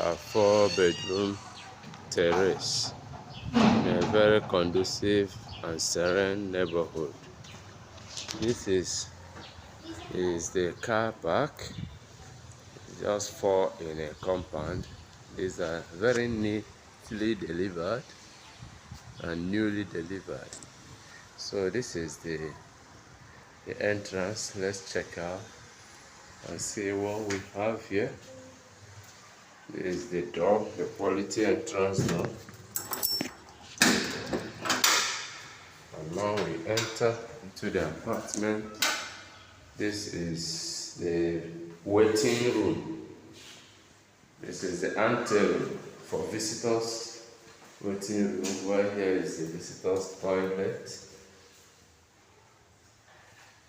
A 4-bedroom terrace in a very conducive and serene neighborhood. This is the car park, just 4 in a compound. These are very neatly delivered and newly delivered. So this is the entrance. Let's check out and see what we have here. This is the door, the quality entrance door. And now we enter into the apartment. This is the waiting room. This is the anteroom for visitors. Waiting room, where here is the visitors' toilet.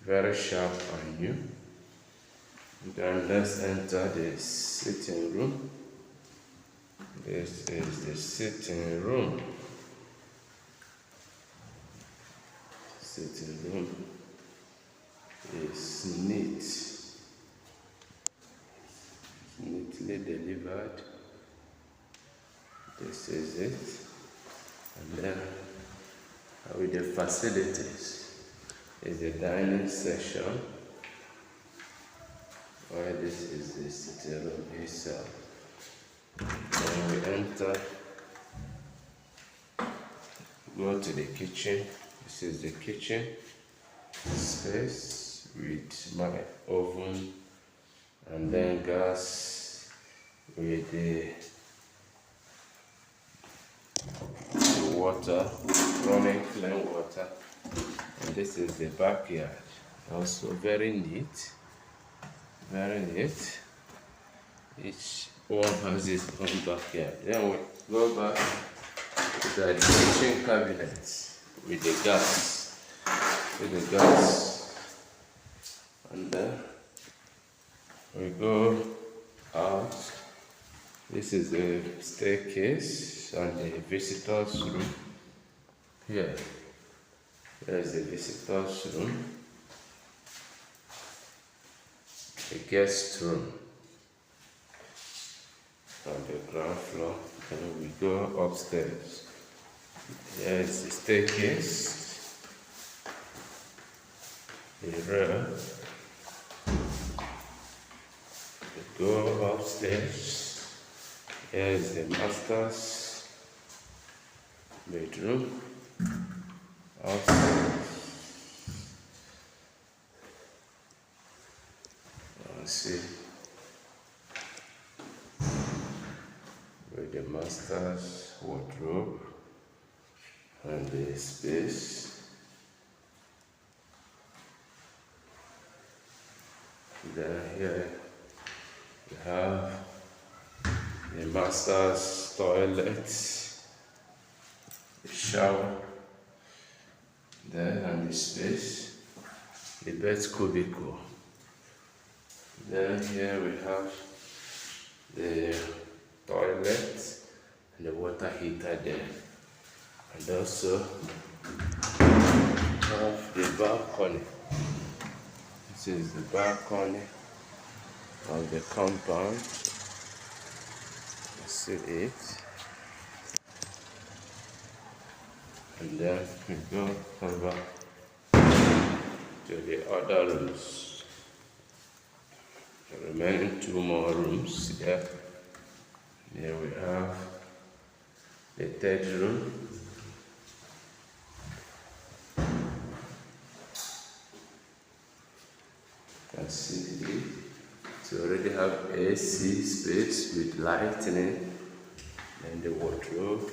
Very sharp and new. Then let's enter the sitting room. This is the sitting room. Sitting room is neatly delivered. This is it. And then with the facilities is the dining section, where this is the sitting room itself. Then we enter, go to the kitchen. This is the kitchen space with my oven, and then gas with the water, running clean water. And this is the backyard, also very neat, very neat. Each one has its own backyard. Then we go back to the kitchen cabinets with the gas, and then we go out. This is the staircase and the visitors room. Here is the visitors room, the guest room on the ground floor. And we go upstairs. Here is the staircase, the rear. We go upstairs. Here is the master's bedroom. Upstairs. Let's see. With the master's wardrobe and the space. Then here we have the master's toilet, the shower there, and the space, the bed cubicle. Then here we have the toilet and the water heater there, and also have the balcony. This is the balcony of the compound. You see it. And then we go over to the other rooms. The remaining 2 more rooms here. Here we have the 3rd room. You can see it. So we already have AC space with lighting, and the wardrobe.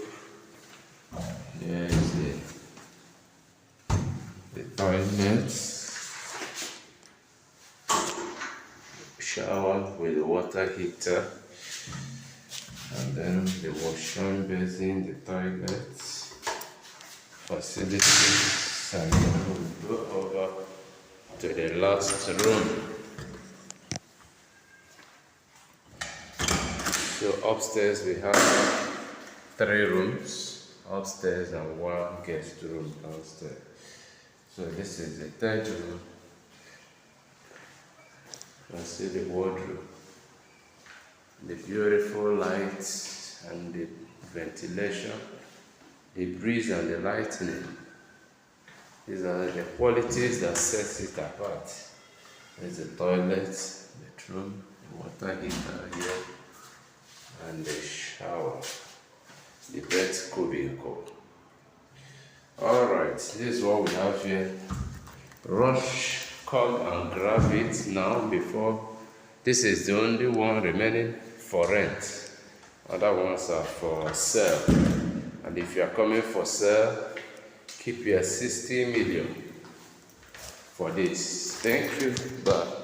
There is the toilet, shower with the water heater, and then the washroom basin, the toilet, facilities, and then we go over to the last room. So upstairs we have 3 rooms upstairs and 1 guest room downstairs. So this is the 3rd room. You can see the wardrobe. the beautiful lights and the ventilation, the breeze and the lightning. These are the qualities that sets it apart. There's the toilet, bedroom, the water heater here, and the shower, the bed cubicle. Alright, this is what we have here. Rush, come and grab it now before. This is the only one remaining for rent. Other ones are for sale. And if you are coming for sale, keep your 60 million for this. Thank you. Bye.